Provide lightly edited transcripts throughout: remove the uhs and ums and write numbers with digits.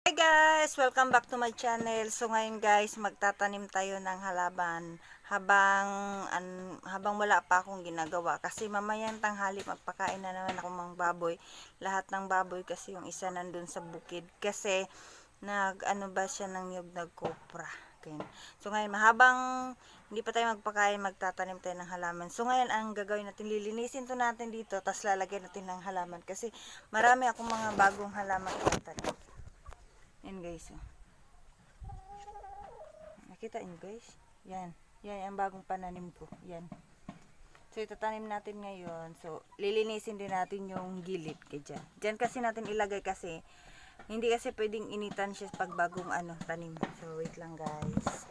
Hi guys! Welcome back to my channel. So ngayon guys, magtatanim tayo ng halaman habang wala pa akong ginagawa. Kasi mamayang tanghali magpakain na naman ako mga baboy. Lahat ng baboy kasi yung isa nandun sa bukid. Kasi ba siya ng niyog nagkopra. Okay. So ngayon, habang hindi pa tayo magpakain, magtatanim tayo ng halaman. So ngayon, ang gagawin natin, lilinisin to natin dito, tapos lalagyan natin ng halaman. Kasi marami akong mga bagong halaman itatanim. Yan guys. Oh. Nakita nyo guys? Yan. Yan ang bagong pananim ko. Yan. So itatanim natin ngayon. So lilinisin din natin yung gilid. Kaya dyan kasi natin ilagay kasi hindi kasi pwedeng initan siya pag bagong tanim. So wait lang guys.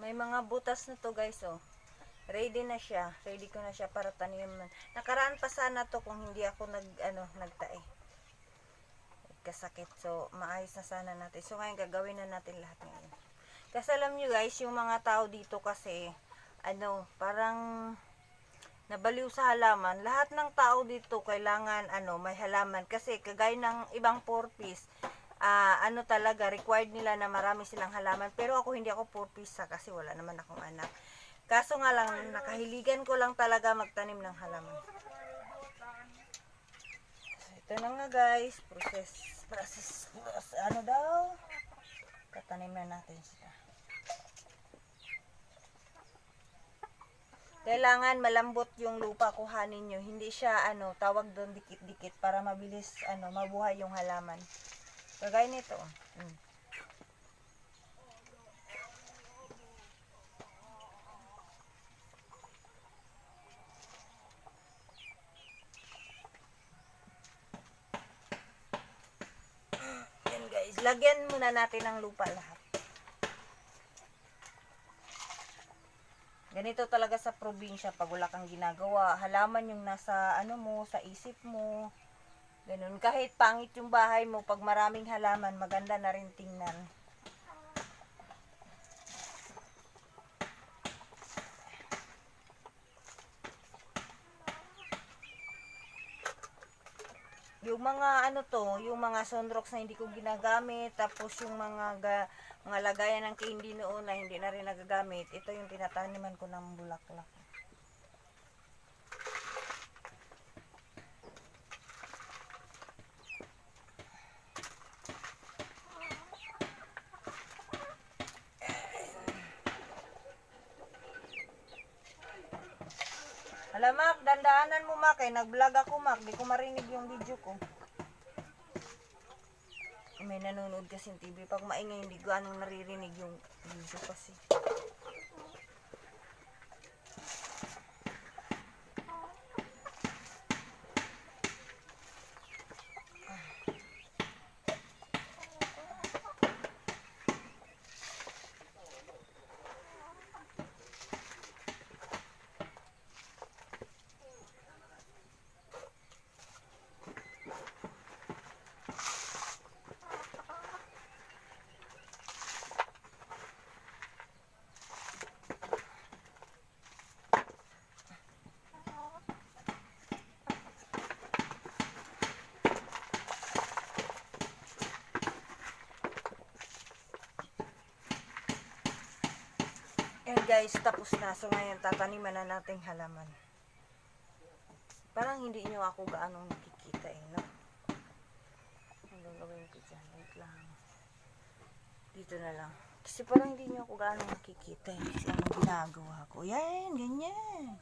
May mga butas na to guys, oh. Ready na siya. Ready ko na siya para taniman. Nakaraan pa sana to kung hindi ako nagtae. Kasakit. So, maayos na sana natin. So, ngayon gagawin na natin lahat ngayon. Kasi alam nyo guys, yung mga tao dito kasi, parang nabaliw sa halaman. Lahat ng tao dito kailangan, may halaman. Kasi kagaya ng ibang porpis, talaga, required nila na marami silang halaman. Pero ako hindi ako porpisa kasi wala naman akong anak. Kaso nga lang, nakahiligan ko lang talaga magtanim ng halaman. So, ito na nga guys, process, tatanim na natin siya. Kailangan malambot yung lupa, kuhanin nyo. Hindi siya, tawag doon dikit-dikit para mabilis, mabuhay yung halaman. Kagaya nito. Yan guys, lagyan muna natin ng lupa lahat. Ganito talaga sa probinsya pag wala kang ginagawa. Halaman yung nasa sa isip mo. Ganun. Kahit pangit yung bahay mo, pag maraming halaman, maganda na rin tingnan. Yung mga yung mga sunrocks na hindi ko ginagamit, tapos yung mga lagayan ng candy noon na hindi na rin nagagamit, ito yung tinataniman ko ng bulaklak. Alam, Mak, dandaanan mo, Mak. Nag-vlog ako, Mak. Di ko marinig yung video ko. May nanonood kasi yung TV. Pag maingay, hindi ko anong naririnig yung video kasi. And guys, tapos na. So ngayon, tataniman na nating halaman. Parang hindi nyo ako gaano nakikita eh, no? Ang gagawin ko dyan, wait lang. Dito na lang. Kasi parang hindi nyo ako gaano nakikita eh. Kasi anong ginagawa ko. Yan, ganyan.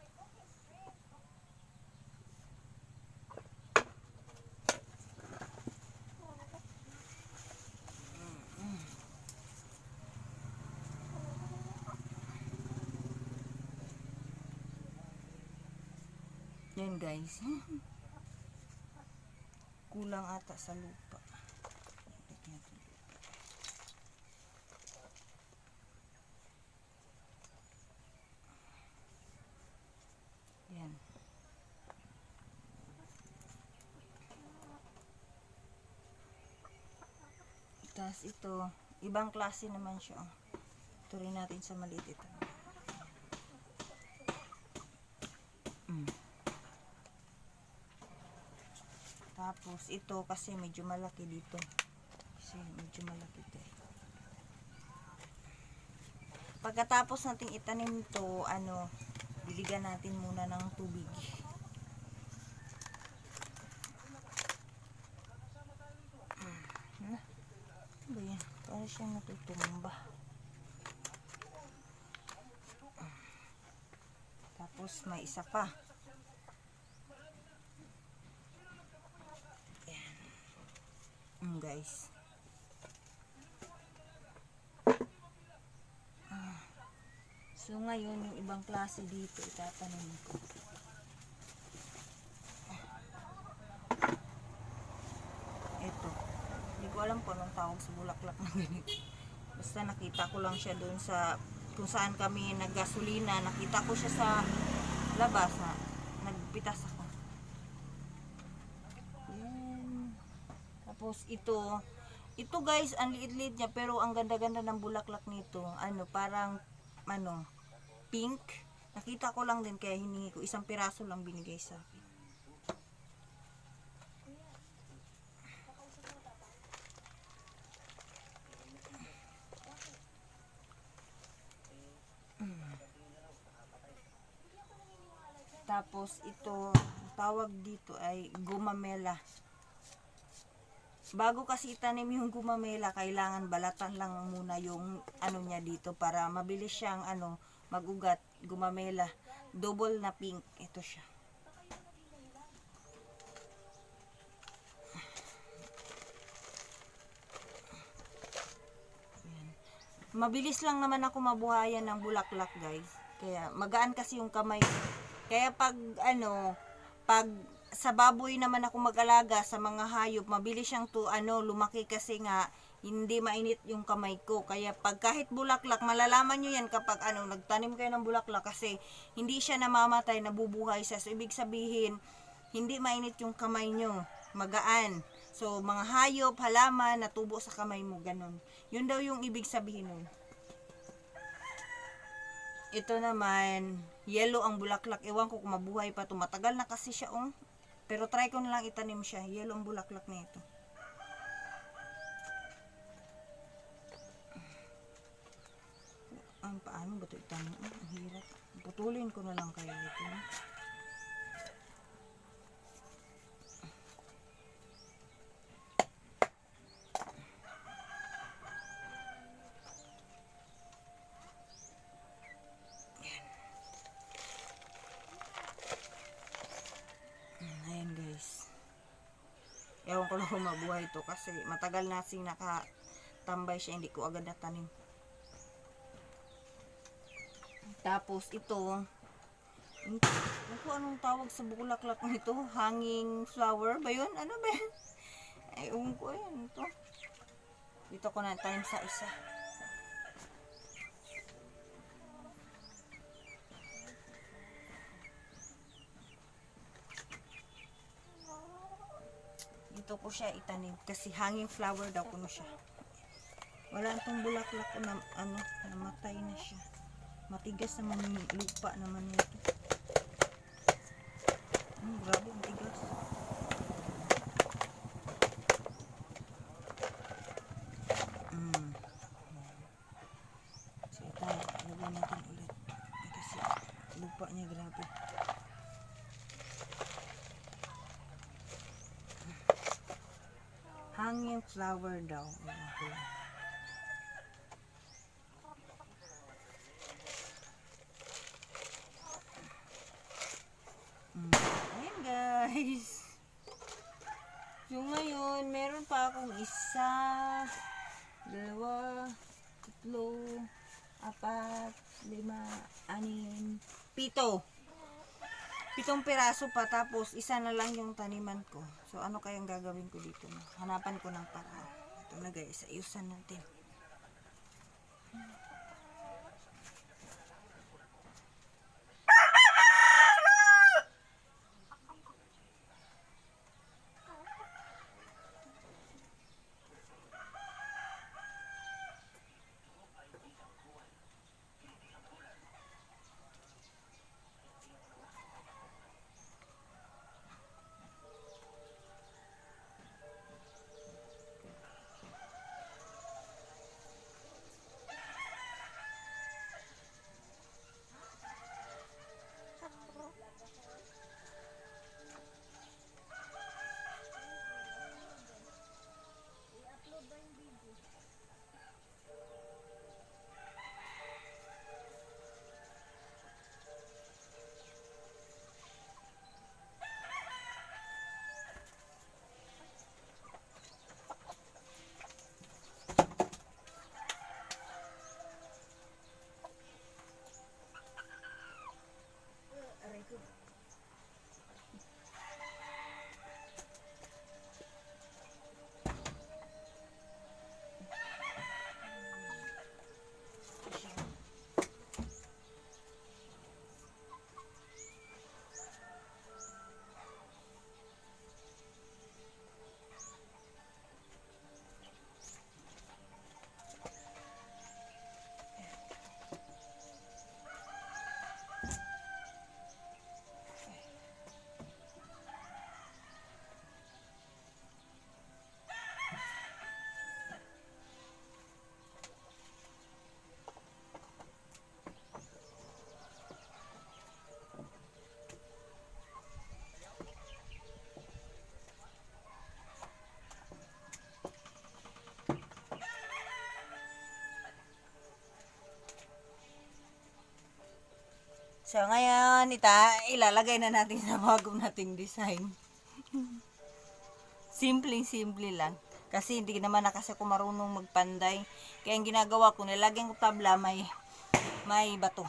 Yan guys. Kulang ata sa lupa. Yan. Tapos ito, ibang klase naman siya. Ito rin natin sa maliit ito. Tapos ito kasi medyo malaki dito. Kasi medyo malaki ito. Pagkatapos nating itanim to, diligan natin muna ng tubig. Ano ba yan? Parang siyang natutumba. Tapos may isa pa. Guys. So ngayon yung ibang klase dito itatanim ko. Ito. Hindi ko alam kung anong tawag sa bulaklak na ganito. Basta nakita ko lang siya doon sa kung saan kami naggasolina. Nakita ko siya sa labas. Nagpitas ako. Tapos ito guys, ang liit-liit niya pero ang ganda-ganda ng bulaklak nito. Parang pink. Nakita ko lang din kaya hiningi ko. Isang piraso lang binigay sa akin. Tapos ito, tawag dito ay gumamela. Bago kasi itanim yung gumamela, kailangan balatan lang muna yung niya dito para mabilis siyang magugat. Gumamela, double na pink. Ito siya. Ayan. Mabilis lang naman ako mabuhayan ng bulaklak guys. Kaya magaan kasi yung kamay. Kaya pag sa baboy naman ako mag-alaga sa mga hayop, mabilis siyang lumaki kasi nga hindi mainit yung kamay ko. Kaya pag kahit bulaklak, malalaman nyo yan kapag nagtanim kayo ng bulaklak kasi hindi siya namamatay, nabubuhay siya. So ibig sabihin, hindi mainit yung kamay nyo, magaan. So mga hayop, halaman, natubo sa kamay mo, ganun. Yun daw yung ibig sabihin nun. Ito naman, yellow ang bulaklak. Ewan ko kung mabuhay pa ito. Matagal na kasi siya, Pero try ko na lang itanim siya. Yellow ang bulaklak na ito. Paano ba ito itanim? Ang hirap. Putulin ko na lang kaya ito. Ewan ko lang kung mabuhay to kasi matagal na sing nakatambay siya, hindi ko agad natanim. Tapos ito, hindi ko anong tawag sa bulaklak nito, hanging flower ba yun? Ano ba yun? Ay, ewan ko yan ito. Dito ko na tanim sa isa. Dito ko siya itanim kasi hanging flower daw kuno siya. Wala itong bulaklak ko na namatay na siya. Matigas naman yung lupa naman nito. Grabe, matigas. So ito, lagyan natin ulit. Kasi lupa niya grabe. Hanging flower daw. Ayan guys. So ngayon, meron pa akong isa, dalawa, tatlo, apat, lima, anim, pito. Pitong piraso pa, tapos isa na lang yung taniman ko. So ano kayang gagawin ko dito? Hanapan ko ng paraan. Ito na guys, ayusan natin. So, ngayon, ilalagay na natin sa bagong nating design. Simpleng-simple lang. Kasi hindi naman na kasi ako marunong magpanday. Kaya ang ginagawa ko, nilagyan ko tabla, may bato.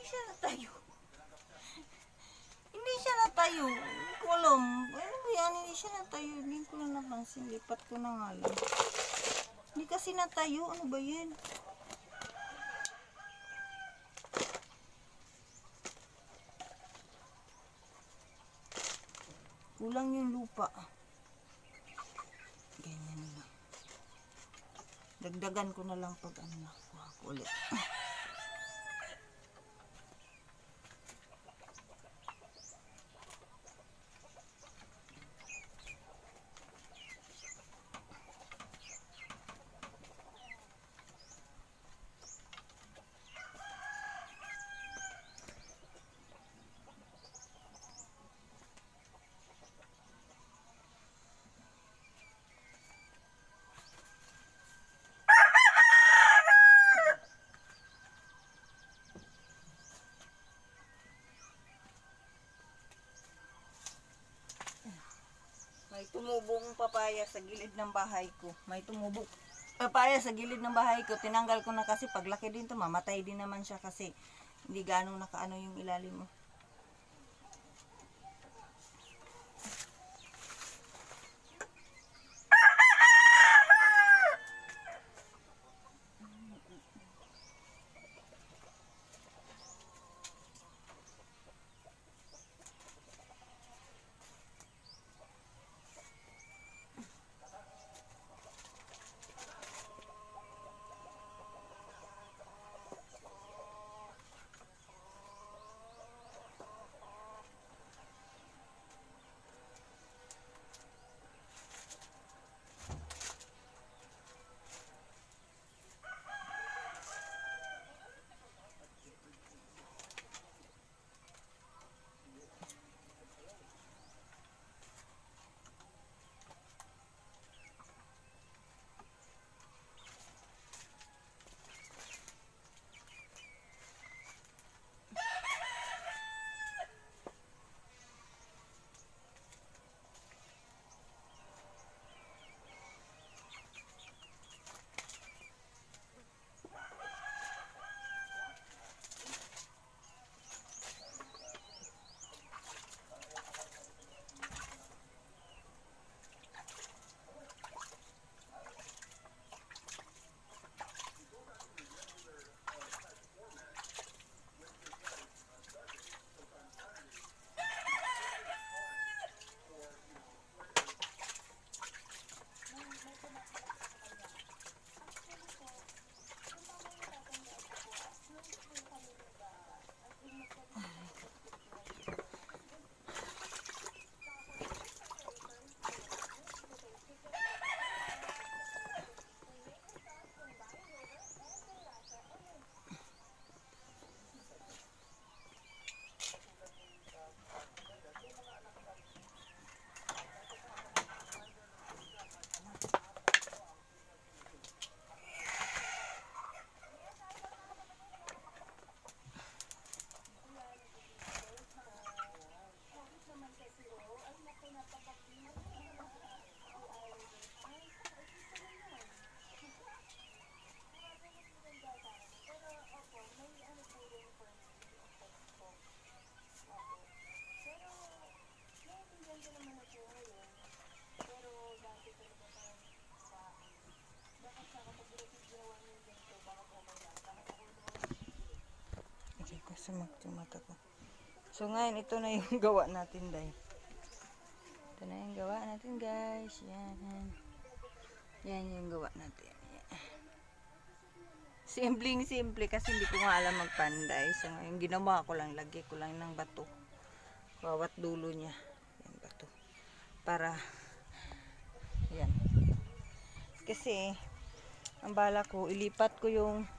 Siya natayo. Hindi siya natayo. Hindi ko alam. Ano ba yan? Hindi siya natayo. Hindi ko na napansin. Lipat ko na nga lang. Hindi kasi natayo. Ano ba yan? Kulang yung lupa. Ganyan lang. Dagdagan ko na lang pag kuha ko ulit. May tumubong papaya sa gilid ng bahay ko. May tumubong papaya sa gilid ng bahay ko. Tinanggal ko na kasi paglaki din to, mamatay din naman siya kasi hindi ganong nakaano yung ilalim mo. Mata ko. So ngayon ito na yung gawa natin, dahil ito na yung gawa natin, guys. Yan yung gawa natin. Simple kasi hindi ko nga alam magpanday. So ngayon ginawa ko lang, lagay ko lang ng bato bawat dulo niya. Yan, bato para yan, kasi ang bala ko ilipat ko yung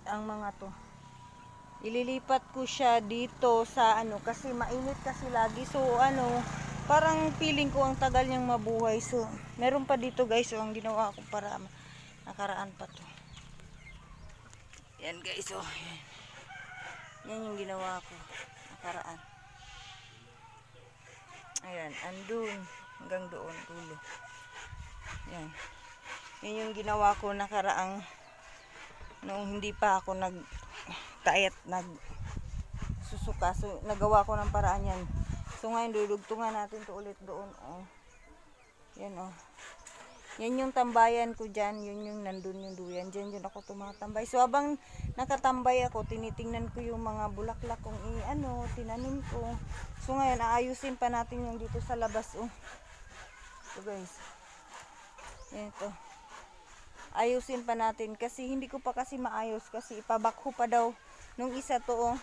ang mga to, ililipat ko siya dito sa ano, kasi mainit kasi lagi. So ano, parang feeling ko ang tagal niyang mabuhay. So meron pa dito, guys. So ang ginawa ko para nakaraan pa to. Yan, guys. So yan yung ginawa ko nakaraan. Ayan, andun hanggang doon dulo. Yan. Yan yung ginawa ko nakaraang noong hindi pa ako nagtayat, nagsusuka. So nagawa ko ng paraan yan. So ngayon dudugtungan natin to ulit doon. Oh. Yan, oh. Yan yung tambayan ko dyan. Yun yung nandun yung duyan. Dyan yun ako tumatambay. So habang nakatambay ako, tinitingnan ko yung mga bulaklak kung tinanim ko. So ngayon aayusin pa natin yung dito sa labas. Oh. So guys, yan ito. Ayusin pa natin kasi hindi ko pa kasi maayos kasi ipabakho pa daw nung isa to. Oh.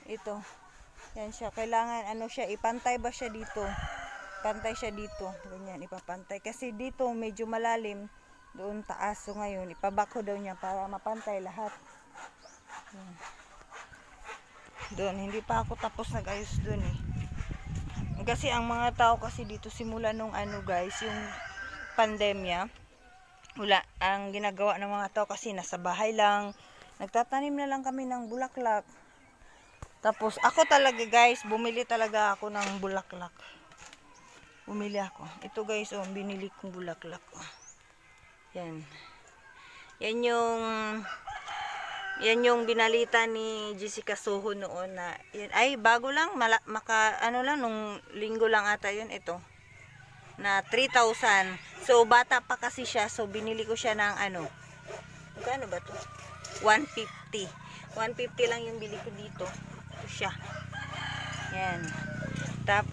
Ito. Yan siya. Kailangan siya, ipantay ba siya dito? Pantay siya dito. Ganyan, ipapantay. Kasi dito medyo malalim. Doon taas. So ngayon, ipabakho daw niya para mapantay lahat. Yan. Doon, hindi pa ako tapos nag-ayos doon eh. Kasi ang mga tao kasi dito simula nung guys, yung pandemya, wala ang ginagawa ng mga tao kasi nasa bahay lang. Nagtatanim na lang kami ng bulaklak. Tapos ako talaga, guys, bumili talaga ako ng bulaklak. bumili ako. Ito guys, oh, binili kong bulaklak. Oh. Yan. Yan yung binalita ni Jessica Soho noon na, yan, ay bago lang, ano lang, nung linggo lang ata yun, ito. Na 3,000. So, bata pa kasi siya, so binili ko siya ng ano, magkano ba to? 150. 150 lang yung bili ko dito. Ito siya. Yan.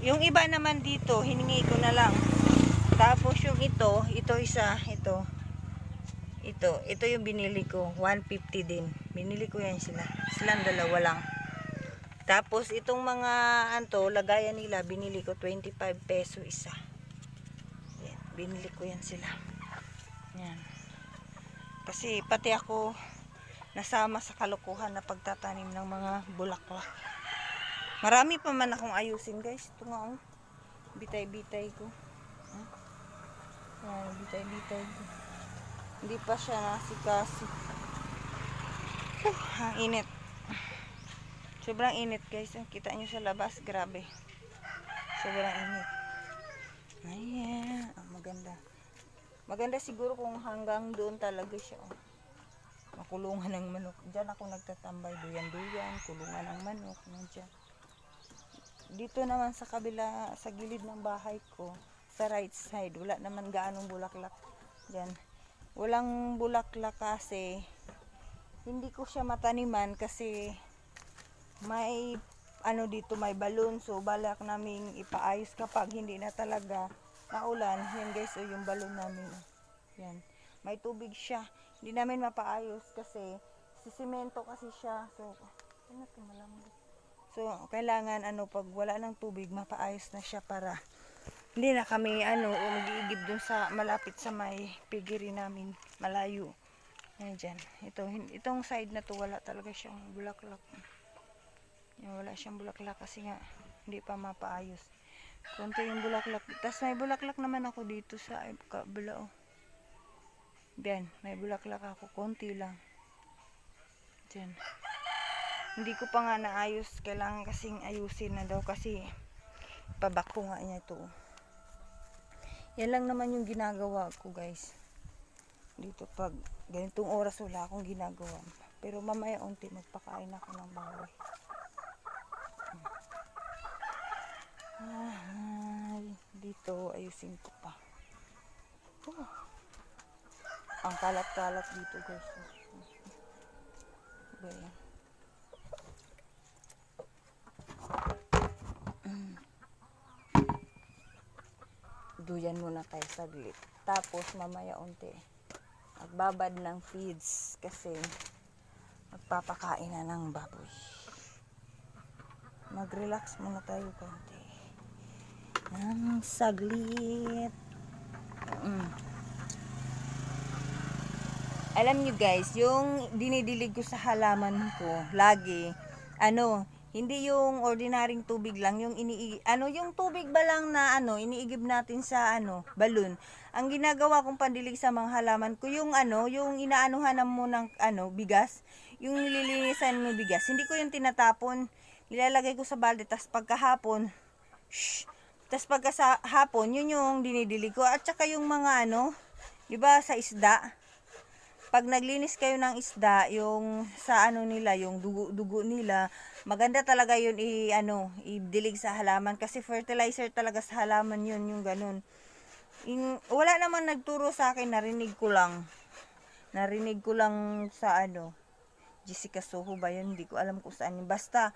Yung iba naman dito, hiningi ko na lang. Tapos yung ito isa, ito yung binili ko, 150 din. Binili ko yan silang dalawa lang. Tapos itong mga lagayan nila, binili ko 25 peso isa. Yan, binili ko yan sila. Yan. Kasi pati ako nasama sa kalokohan na pagtatanim ng mga bulaklak. Marami pa man akong ayusin guys. Ito nga oh. Bitay-bitay ko. Yan, bitay-bitay ko. Hindi pa siya nasikaso. Ang init. Sobrang init guys. Kita nyo sa labas. Grabe. Sobrang init. Ayan. Maganda. Maganda siguro kung hanggang doon talaga siya. Oh. Makulungan ng manok. Diyan ako nagtatambay. Duyan-duyan. Kulungan ng manok. Nandiyan. Dito naman sa kabila, sa gilid ng bahay ko, sa right side, wala naman gaanong bulaklak. Diyan. Walang bulaklak kasi hindi ko siya mataniman kasi may dito may balon, so balak naming ipaayos kapag hindi na talaga naulan. Yan guys, o yung balon namin. Yan. May tubig siya. Hindi namin mapaayos kasi sisemento kasi siya. So, ano ito malambot. So, kailangan pag wala ng tubig, mapaayos na siya para hindi na kami mag-iigib dun sa malapit sa may pigiri namin, malayo. Yan dyan. Itong side na to wala talaga siyang bulaklak. Yan, wala siyang bulaklak kasi nga hindi pa mapaayos. Konti yung bulaklak. Tapos may bulaklak naman ako dito sa kabila. Oh. Yan, may bulaklak ako. Konti lang. Yan. Hindi ko pa nga naayos. Kailangan kasing ayusin na daw kasi pabako nga niya ito. Yan lang naman yung ginagawa ko guys. Dito pag ganitong oras wala akong ginagawa. Pero mamaya unti magpakain ako ng baboy. Dito ayusin ko pa. Oh. Ang kalat-kalat dito guys. Ayan. Duyan muna tayo saglit. Tapos mamaya unti magbabad ng feeds kasi magpapakain na ng baboy. Mag-relax muna tayo konti. Ng saglit. Alam nyo guys, yung dinidilig ko sa halaman ko lagi, hindi yung ordinaryong tubig lang, yung yung tubig ba lang na iniigib natin sa balon. Ang ginagawa kong pandilig sa mga halaman ko, yung yung inaanuhan mo ng bigas, yung nililinisan mo bigas. Hindi ko yung tinatapon, nilalagay ko sa balde, tas pagkahapon, yun yung dinidilig ko. At saka yung mga di ba sa isda, pag naglinis kayo ng isda, yung sa nila, yung dugo nila, maganda talaga yun i-dilig sa halaman kasi fertilizer talaga sa halaman yun, yung ganun. Wala naman nagturo sa akin, narinig ko lang sa Jessica Soho ba yun, hindi ko alam kung saan yun. Basta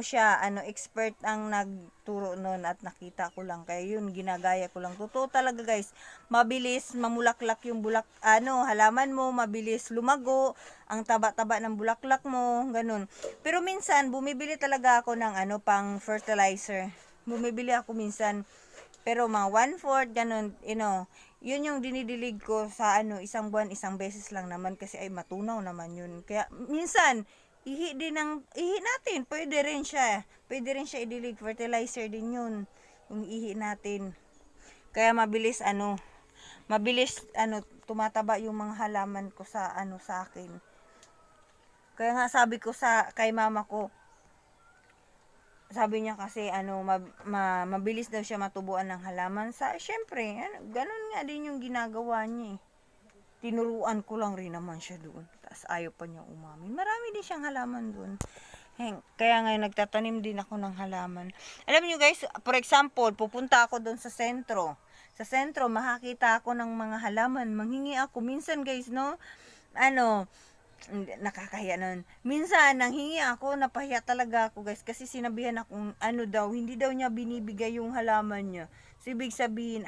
siya, expert ang nagturo noon at nakita ko lang. Kaya yun, ginagaya ko lang. Totoo talaga guys, mabilis mamulaklak yung halaman mo, mabilis lumago, ang taba-taba ng bulaklak mo, ganun. Pero minsan, bumibili talaga ako ng pang fertilizer. Bumibili ako minsan, pero mga 1/4, ganun, yun yung dinidilig ko sa isang buwan, isang beses lang naman kasi ay matunaw naman yun. Kaya minsan, ihi natin, pwede rin siya idilig, fertilizer din yun, yung ihi natin. Kaya mabilis tumataba yung mga halaman ko sa sa akin. Kaya nga sabi ko kay mama ko, sabi niya kasi mabilis daw siya matubuan ng halaman. Syempre, ganun nga din yung ginagawa niya eh. Tinuruan ko lang rin naman siya doon. Tapos ayaw pa niya umamin. Marami din siyang halaman doon. Kaya ngayon nagtatanim din ako ng halaman. Alam niyo guys, for example, pupunta ako doon sa sentro. Sa sentro, makakita ako ng mga halaman. Manghingi ako. Minsan guys, no, nakakahiya nun. Minsan, nanghingi ako, napahiya talaga ako guys. Kasi sinabihan akong, hindi daw niya binibigay yung halaman niya. So, ibig sabihin,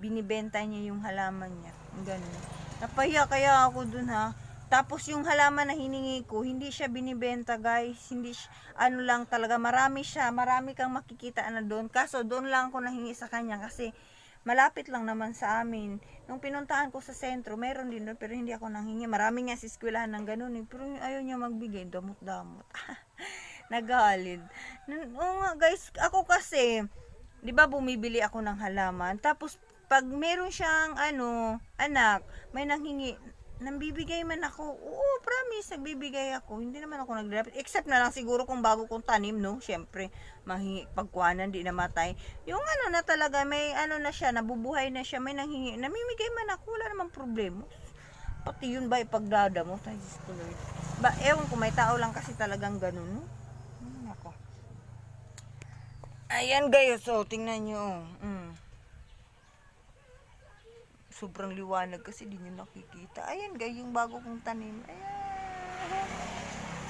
binibenta niya yung halaman niya. Ganun. Napahiya kaya ako dun ha. Tapos yung halaman na hiningi ko, hindi siya binibenta guys. Hindi lang talaga, marami kang makikita na doon. Kaso doon lang ako nahingi sa kanya kasi malapit lang naman sa amin. Nung pinuntahan ko sa sentro, mayroon din doon pero hindi ako nanghingi. Marami nga sa eskwelahan ng ganun eh. Pero ayaw niya magbigay, damot-damot. Nagalit. Oo nga guys, ako kasi, di ba bumibili ako ng halaman. Tapos pag meron siyang anak, may nanghingi, nambibigay man ako. Oo, promise, nagbibigay ako. Hindi naman ako nagdalapit. Except na lang siguro kung bago kong tanim, no? Siyempre, pagkuhanan, di namatay. Yung na talaga, may na siya, nabubuhay na siya, may nanghingi. Namimigay man ako, wala namang problema. Pati yun ba, ipagdadamo? Ewan ko, may tao lang kasi talagang ganun, no? Ako. Ayan guys, so, tingnan nyo. Sobrang liwanag kasi di nyo nakikita. Ayan guys, yung bago kong tanim.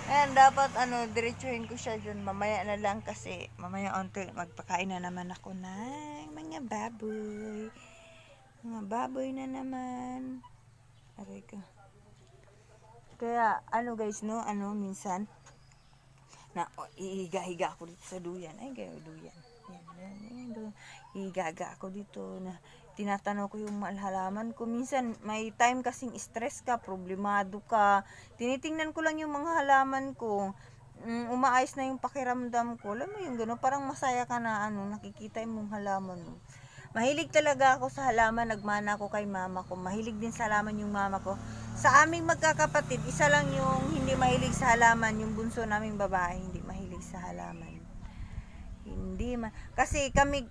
Ayan, dapat diretsuhin ko siya dyan. Mamaya na lang kasi mamaya onte magpakain na naman ako ng mga baboy. Mga baboy na naman. Aray ko. Kaya guys, no, minsan na ihiga-higa ako dito sa duyan. Ay, gayo duyan. Yan. Ihiga ako dito na tinatanaw ko yung halaman ko. Minsan, may time kasing stress ka, problemado ka. Tinitingnan ko lang yung mga halaman ko. Umaayos na yung pakiramdam ko. Alam mo yung gano'n, parang masaya ka na nakikita yung halaman mo. Mahilig talaga ako sa halaman. Nagmana ako kay mama ko. Mahilig din sa halaman yung mama ko. Sa aming magkakapatid, isa lang yung hindi mahilig sa halaman. Yung bunso naming babae, hindi mahilig sa halaman. Hindi man. Kasi kami,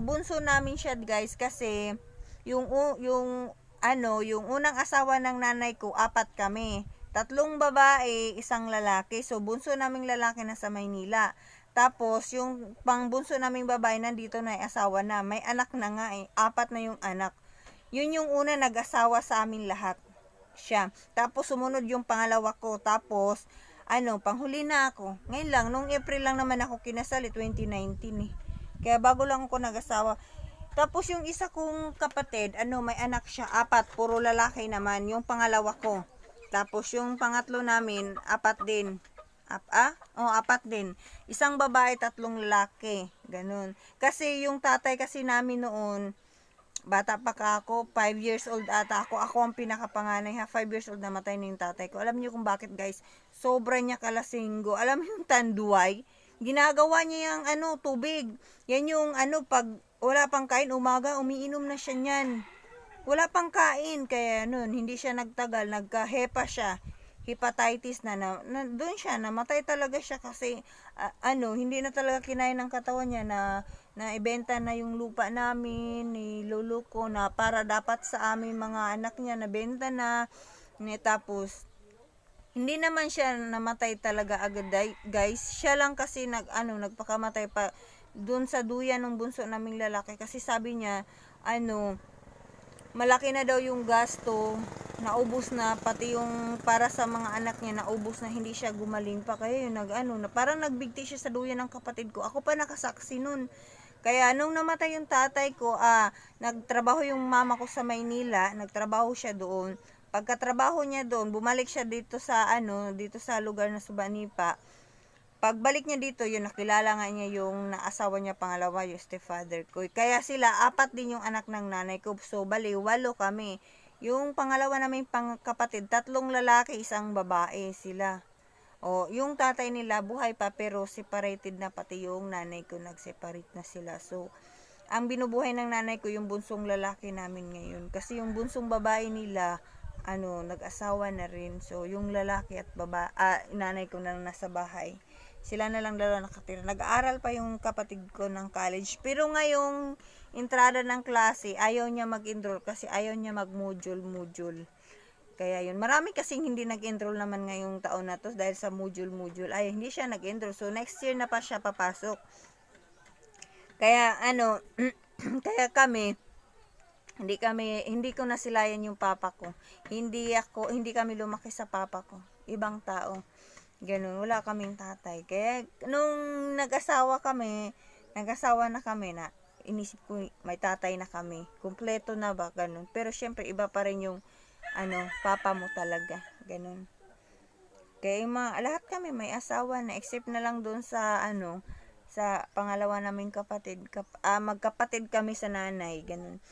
bunso namin siya guys. Kasi, yung unang asawa ng nanay ko, 4 kami. 3 babae, 1 lalaki. So, bunso naming lalaki na sa Maynila. Tapos, yung pangbunso naming babae, nandito na asawa na. May anak na nga 4 na yung anak. Yun yung una nag-asawa sa amin lahat. Siya. Tapos, sumunod yung pangalawa ko. Tapos, panghuli na ako. Ngayon lang, nung April lang naman ako kinasal, 2019 eh. Kaya bago lang ako nag-asawa. Tapos yung isa kong kapatid, may anak siya, 4, puro lalaki naman, yung pangalawa ko. Tapos yung pangatlo namin, 4 din. 4 din. 1 babae, 3 lalaki. Ganun. Kasi yung tatay kasi namin noon, bata pa ako, 5 years old ata ako. Ako ang pinakapanganay ha. 5 years old namatay na yung tatay ko. Alam niyo kung bakit guys? Sobra niya kalasinggo. Alam mo yung tanduay? Ginagawa niya yung tubig. Yan yung pag wala pang kain, umaga, umiinom na siya niyan. Wala pang kain. Kaya hindi siya nagtagal. Nagka-hepa siya. Hepatitis na doon siya. Namatay talaga siya kasi hindi na talaga kinain ng katawan niya na ibenta na yung lupa namin ni lolo ko na para dapat sa aming mga anak niya nabenta na. Tapos hindi naman siya namatay talaga agad guys. Siya lang kasi nagpakamatay pa doon sa duyan ng bunso naming lalaki kasi sabi niya malaki na daw yung gasto, naubos na pati yung para sa mga anak niya, naubos na, hindi siya gumaling pa. Kaya yun parang nagbigti siya sa duyan ng kapatid ko. Ako pa nakasaksi nun. Kaya nung namatay yung tatay ko, nagtrabaho yung mama ko sa Maynila, nagtrabaho siya doon. Pagkatrabaho niya doon, bumalik siya dito sa lugar na Subanipa. Pagbalik niya dito, yun, nakilala nga niya yung naasawa niya pangalawa, yung stepfather ko. Kaya sila, 4 din yung anak ng nanay ko. So, 8 kami. Yung pangalawa namin kapatid, 3 lalaki, 1 babae sila. Yung tatay nila, buhay pa, pero separated na, pati yung nanay ko, nag-separate na sila. So, ang binubuhay ng nanay ko, yung bunsong lalaki namin ngayon. Kasi yung bunsong babae nila, nag-asawa na rin. So, yung lalaki at nanay ko na nasa bahay. Sila na lang dalawa nakatira. Nag-aaral pa yung kapatid ko ng college. Pero ngayong entrada ng klase, ayaw niya mag-enroll kasi ayaw niya mag-module. Kaya yun, marami kasing hindi nag-enroll naman ngayong taon na to dahil sa module. Ay, hindi siya nag-enroll. So, next year na pa siya papasok. Kaya, kaya hindi ko nasilayan yung papa ko. Hindi kami lumaki sa papa ko. Ibang tao. Ganun, wala kaming tatay. Kaya, nung nag-asawa na kami na, inisip ko, may tatay na kami. Kumpleto na ba? Ganun. Pero, syempre, iba pa rin yung papa mo talaga. Ganun. Kaya lahat kami may asawa na except na lang doon sa sa pangalawa naming kapatid. Magkapatid kami sa nanay. Ganun.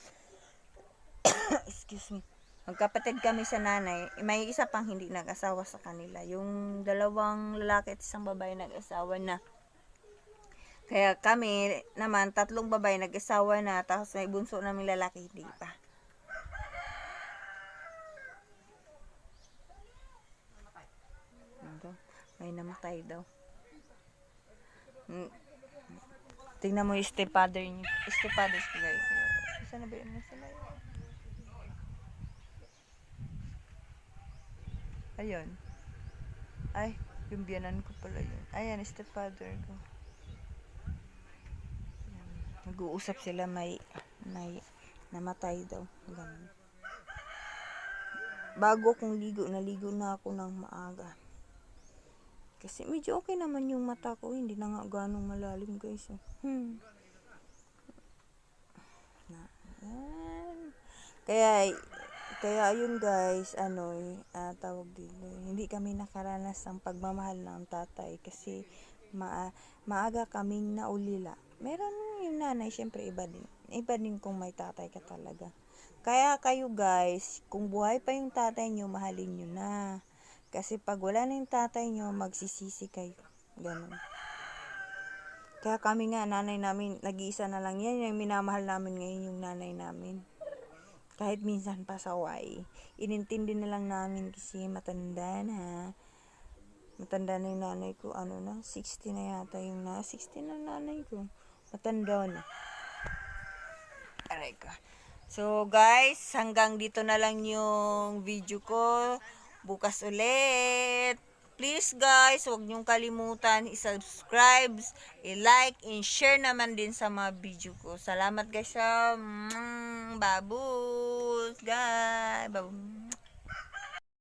Excuse me. Magkapatid kami sa nanay. May isa pang hindi nag-asawa sa kanila. Yung dalawang lalaki at isang babae nag-asawa na. Kaya kami naman, 3 babae nag-asawa na. Tapos may bunso naming lalaki hindi pa. May namatay daw. Tingnan mo yung stepfather niyo. Stepfathers ko guys. Saan na ba yun? Ayun. Ay, yung biyanan ko pala yun. Ayan, stepfather ko. Nag-uusap sila may namatay daw. Ganun. Bago akong naligo na ako ng maaga. Kasi medyo okay naman yung mata ko. Hindi na nga ganong malalim guys. Kaya yun guys, tawag dito. Hindi kami nakaranas ng pagmamahal ng tatay. Kasi maaga kaming naulila. Meron yung nanay, syempre iba din. Iba din kung may tatay ka talaga. Kaya kayo guys, kung buhay pa yung tatay nyo, mahalin nyo na. Kasi pag wala na yung tatay nyo, magsisisi kayo. Ganun. Kaya kami nga, nanay namin, nag-iisa na lang yan. Yung minamahal namin ngayon yung nanay namin. Kahit minsan pasaway. Inintindi na lang namin kasi matanda na. Matanda na yung nanay ko. 60 na yata yung 60 na nanay ko. Matanda na. Aray ko. So guys, hanggang dito na lang yung video ko. Bukas ulit. Please guys, huwag niyong kalimutan i-subscribe, i-like, and share naman din sa mga video ko. Salamat guys sa babus guys. Babus.